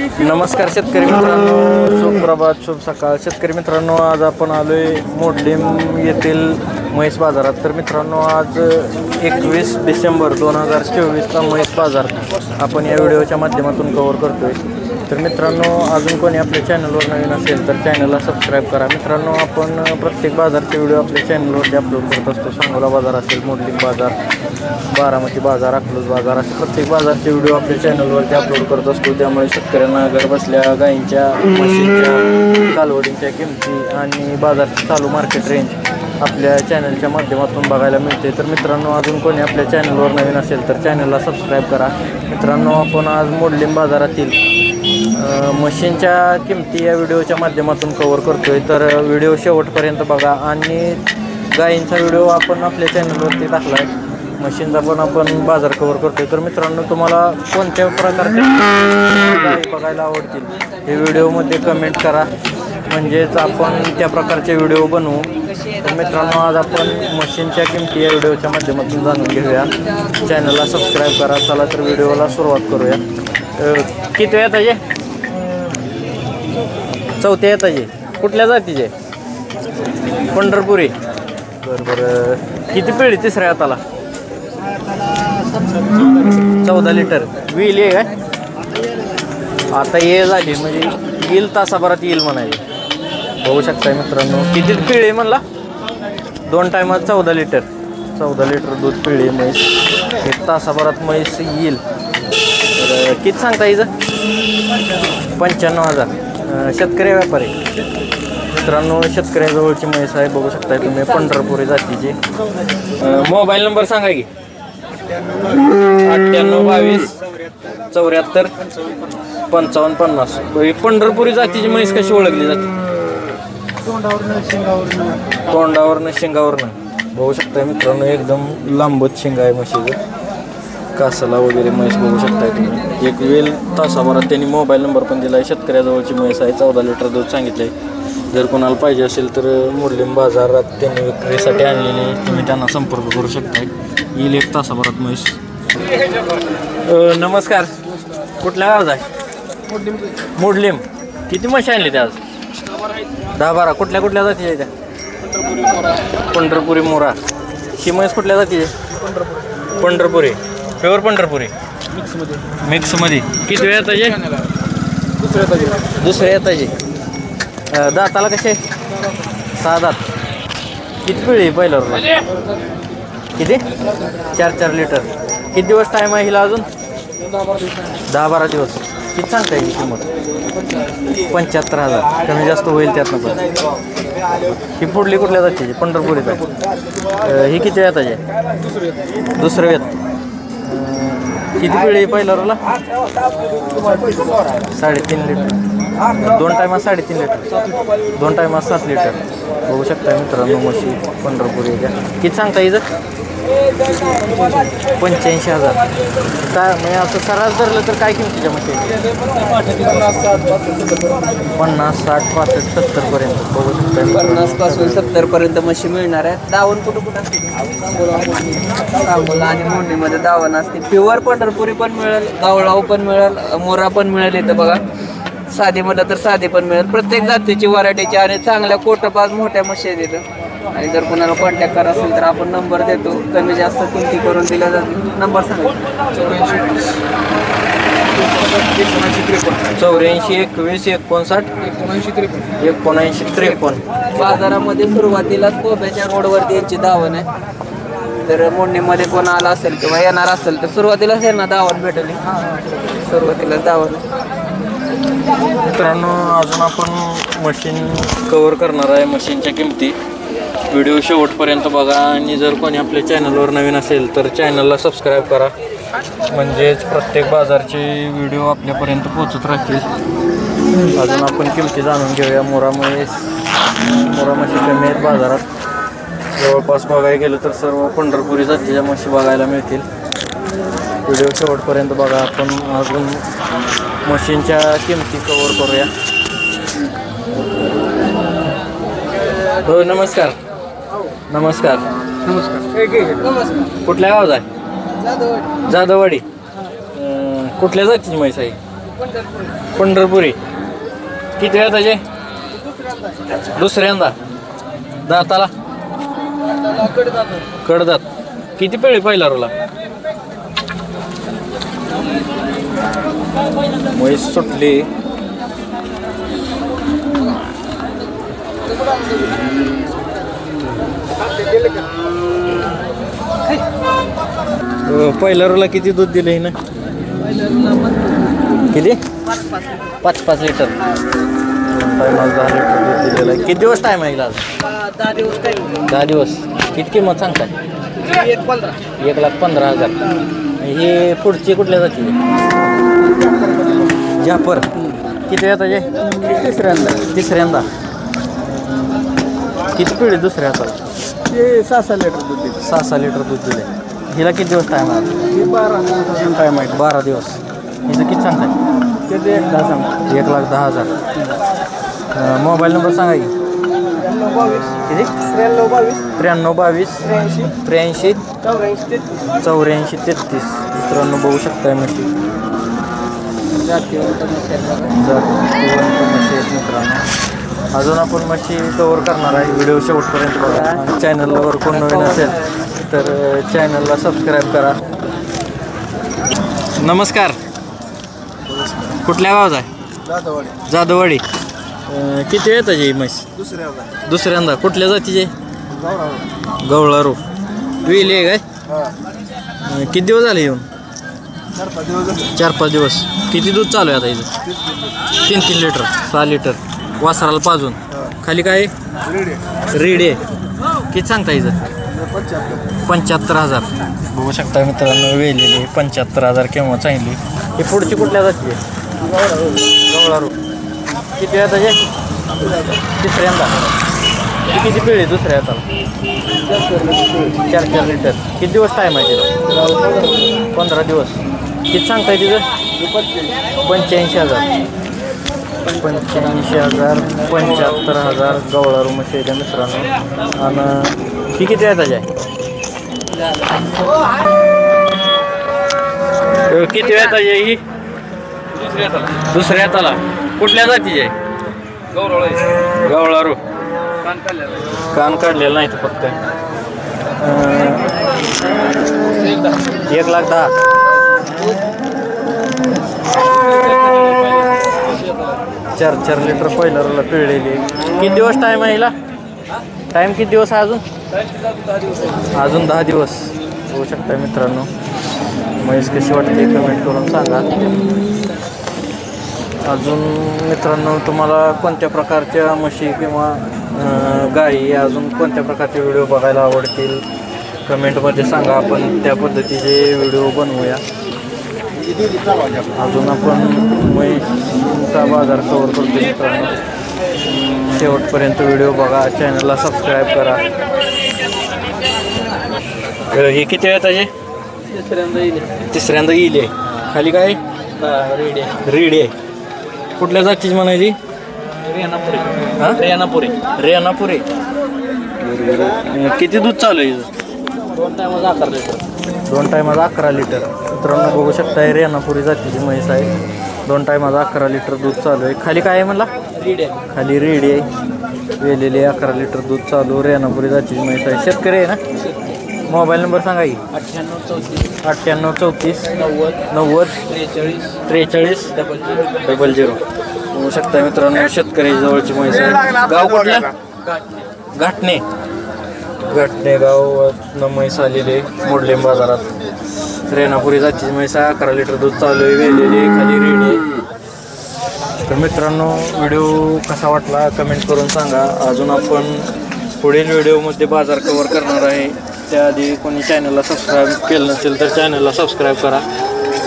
नमस्कार शेतकरी मित्रांनो, शुभ प्रभात, शुभ सकाळ. शेतकरी मित्रांनो, आज आपण आलोय मोडलीम येथील म्हैस बाजारात. तर मित्रांनो, आज 21 डिसेंबर 2024चा म्हैस बाजार आपण या व्हिडिओच्या माध्यमातून कव्हर करतोय. तर मित्रांनो, अजून कोणी आपल्या चॅनलवर नवीन असेल तर चॅनलला सबस्क्राईब करा. मित्रांनो, आपण प्रत्येक बाजारचे व्हिडिओ आपल्या चॅनलवरती अपलोड करत असतो. सांगोला बाजार असेल, मोडलीम बाजार, बारामती बाजार, अकलूज बाजार, असे प्रत्येक बाजारचे व्हिडिओ आपल्या चॅनलवरती अपलोड करत असतो. त्यामुळे शेतकऱ्यांना घर बसल्या गायींच्या, म्हशींच्या, कालवडींच्या किमती आणि बाजारची चालू मार्केट रेंज आपल्या चॅनलच्या माध्यमातून बघायला मिळते. तर मित्रांनो, अजून कोणी आपल्या चॅनलवर नवीन असेल तर चॅनलला सबस्क्राईब करा. मित्रांनो, आपण आज मोडलीम बाजारातील म्हशींच्या किमती या व्हिडिओच्या माध्यमातून कव्हर करतोय. तर व्हिडिओ शेवटपर्यंत बघा. आणि गायींचा व्हिडिओ आपण आपल्या चॅनलवरती टाकला आहे, म्हशींचा पण आपण बाजार कव्हर करतोय. तर मित्रांनो, तुम्हाला कोणत्या प्रकारचे गायी बघायला आवडतील हे व्हिडिओमध्ये कमेंट करा, म्हणजेच आपण त्या प्रकारचे व्हिडिओ बनवू. तर मित्रांनो, आज आपण म्हशींच्या किमती या व्हिडिओच्या माध्यमातून जाणून घेऊया. चॅनलला सबस्क्राईब करा. चला तर व्हिडिओला सुरुवात करूया. किती येत आहे? चौथ्या येत आहे. कुठल्या जातीचे? पंढरपुरी. बरं. किती पिढी? तिसऱ्या हाताला 14 लिटर व्हील आहे काय? आता ये झाली म्हणजे येईल, तासाभरात येईल म्हणायचे. बघू शकताय मित्रांनो, किती पिढी म्हणला? 2 टायमात 14 लिटर दूध पिढी म्हैस. 1 तासाभरात म्हैस येईल. तर किती सांगता हिचं? 95,000. शेतकरी व्यापारी. मित्रांनो, शेतकऱ्याजवळची म्हैस आहे, बघू शकताय तुम्ही, पंढरपुरी जातीची. मोबाईल नंबर सांगा की. 98 22 74 55 50. पंढरपुरी जातीची म्हैस कशी ओळखली जाते? तोंडावरनं शिंगावरनं. बघू शकताय मित्रांनो, एकदम लांबत शिंग आहे म्हशीचं. कासाला वगैरे म्हैस बघू शकताय तुम्ही. एक वेल तासाभरात त्यांनी मोबाईल नंबर पण दिला आहे. शेतकऱ्याजवळची म्हैस आहे. 14 लिटर दूध सांगितलं आहे. जर कोणाला पाहिजे असेल तर मोडलीम बाजारात त्यांनी विक्रीसाठी आणलेले, तुम्ही त्यांना संपर्क करू शकताय. येईल 1 तासाभरात म्हैस. नमस्कार. कुठल्या गावात आहे? मोडलीम. किती म्हशी आणली त्या आज? 10-12. कुठल्या जातीच्या आहे त्या? पंढरपुरी मोरा. ही म्हैस कुठल्या जातीची? पंढरपुरी. प्युअर पंढरपुरी. मिक्समध्ये. किती वेळ येताचे? दुसऱ्या येताचे. दाताला कसे? 6 दात. किती पिढी पहिल्यावर? किती? 4 लिटर. किती दिवस टाईम आहे हिला अजून? 10-12 दिवस. किती सांगता येईल किंमत? 75,000. कमी जास्त होईल त्यातनं पण. ही पुढली कुठल्या जातीची? पंढरपुरीत आहे. ही किती येताचे? दुसरं येत. किती पिढी पहिल्यावरला? 3.5 लिटर. 2 टायमात 3.5 लिटर. 2 टायमात 7 लिटर. बघू शकता मित्रांनो, म्हशी पंढरपुरी. किती सांगता हिचं? 85,000. काय म्हणजे असं सरास धरलं तर काय किमतीच्या म्हशी? 50, 60, 65, 70 पर्यंत. बघू शकता 50 पासून 70 पर्यंत म्हशी मिळणार आहे. दावण कुठं असते? सांगोला आणि मोंडीमध्ये दावण असते. प्युअर पंढरपुरी पण मिळेल, गावळाव पण मिळेल, मोरा पण मिळेल. इथं बघा, साधी म्हटलं तर साधी पण मिळेल. प्रत्येक जातीची, व्हरायटीची आणि चांगल्या कोटपास मोठ्या म्हशी आहेत इथं. आणि जर कोणाला कॉन्टॅक्ट करा असेल तर आपण नंबर देतो, कमी जास्त किमती करून दिला जातो. नंबर सांगा. 84 21 59 79 53. बाजारामध्ये सुरुवातीलाच कोब्याच्या रोडवरती यांची दावण आहे. तर मोडणीमध्ये कोण आला असेल किंवा येणार असेल तर सुरुवातीलाच यांना दावण भेटेल. सुरुवातीलाच दावण. मित्रांनो, अजून आपण मशीन कव्हर करणार आहे. मशीनच्या किमती व्हिडिओ शेवटपर्यंत बघा. आणि जर कोणी आपल्या चॅनलवर नवीन असेल तर चॅनलला सबस्क्राईब करा, म्हणजेच प्रत्येक बाजारचे व्हिडिओ आपल्यापर्यंत पोहोचत राहतील. अजून आपण किमती जाणून घेऊया. मोरा म्हशी कमी आहेत बाजारात. जवळपास बघायला गेलं तर सर्व पंढरपुरी जातीच्या म्हशी बघायला मिळतील. व्हिडिओ शेवटपर्यंत बघा. आपण अजून मशीनच्या किमती कव्हर करूया. हो, नमस्कार. नमस्कार. कुठल्या गावात आहे? जाधववाडी. कुठल्या जातीची म्हैस आहे? पंढरपुरी किती वेळ त्याचे दुसऱ्यांदा दाताला कडदात किती पिळे पहिला रोला म्हैस सुटली पहिल्या रोला किती दूध दिले ना किती 5-5 लिटर टायमाला 10 लिटर दूध दिलेलं आहे किती दिवस टाईम आहे आज 10 दिवस किती किंमत सांगताय 1,15,000 हे पुढची कुठल्या जाती जाफर किती वेळा त्याचे तिसऱ्यांदा किती पिढी दुसऱ्या हाताला 6 लिटर दूध दिले 6 लिटर दूध दिले हिला किती दिवस टाईम आहे 12 टाइम आहे 12 दिवस हिचं किती सांगताय किती 1,10,000 मोबाईल नंबर सांगा की किती 9322 83 84 33 मित्रांनो बघू शकताय म्हशी मित्रांनो अजून आपण म्हशी कव्हर करणार आहे व्हिडिओ शेवटपर्यंत बघा आणि चॅनलवर कोण नवीन असेल तर चॅनलला सबस्क्राईब करा नमस्कार कुठल्या गावाचा आहे जाधववाडी किती वेळ त्याची म्हैस दुसऱ्यांदा कुठल्या जातीचे गवळारू विली आहे काय किती दिवस झाले येऊन 4-5 दिवस किती दूध चालू आहे आता इथं 3 लिटर 6 लिटर वासराला पाजून खाली काय रेडी आहे किती सांगता इथं 75,000 बघू शकता मित्रांनो वेलेली 75,000 केव्हा सांगितली ही पुढची कुठल्या जाती आहे गवळारू किती वेळा त्याचे तिसऱ्यांदा किती पिढी दुसऱ्या हाताला 4 लिटर किती दिवस टाईम आहे तिथं 15 दिवस किती सांगताय तिथं 85,000 75,000 गवळारू म्हशी आहे मित्रांनो आणि ही किती वेळा त्याची आहे किती वेळा त्याची आहे ही दुसऱ्या हाताला कुठल्या जातीची आहे गवळारू कान काढलेलं नाही फक्त 1,10,000 4 लिटर पहिला रोला पिळलेली किती दिवस टाईम आहे हिला टाईम किती दिवस आहे अजून 10 दिवस होऊ शकता मित्रांनो म्हैस कशी वाटते कमेंट करून सांगा अजून मित्रांनो तुम्हाला कोणत्या प्रकारच्या म्हशी किंवा गाई अजून कोणत्या प्रकारचे व्हिडिओ बघायला आवडतील कमेंटमध्ये सांगा आपण त्या पद्धतीचे व्हिडिओ बनवूया अजून आपण म्हैसचा बाजार कव्हर करतो मित्रांनो शेवटपर्यंत व्हिडिओ बघा चॅनलला सबस्क्राईब करा हे किती वेळ त्याचे तिसऱ्यांदा येईल खाली काय रेडी आहे कुठल्या जातीची म्हणायची रेणापुरी किती दूध चालू आहे 2 टायमाचं 11 लिटर मित्रांनो बघू शकता रेणापुरी जातीची म्हैस आहे 2 टायमाचं 11 लिटर दूध चालू आहे खाली काय आहे म्हणला खाली रेडी आहे वेलेली 11 लिटर दूध चालू रेणापुरी जातीची म्हैस आहे शेतकरी आहे ना मोबाईल नंबर सांगा की 9834 90 43 00 होऊ शकता मित्रांनो शेतकरी जवळची म्हैस आहे गाव कुठलं घाटणे गाव म्हैस आलेली मोडलेम बाजारात रेणापुरी जातीची म्हैस 11 लिटर दूध चालू आहे वेलेली खाली रेडी आहे तर मित्रांनो व्हिडिओ कसा वाटला कमेंट करून सांगा अजून आपण पुढील व्हिडिओमध्ये बाजार कव्हर करणार आहे त्याआधी कोणी चॅनलला सबस्क्राईब केलं नसेल तर चॅनलला सबस्क्राईब करा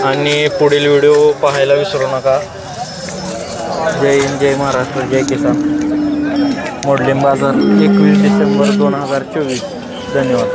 आणि पुढील व्हिडिओ पाहायला विसरू नका जय हिंद जय महाराष्ट्र जय किसान मोडलीम बाजार 21 डिसेंबर 2024 धन्यवाद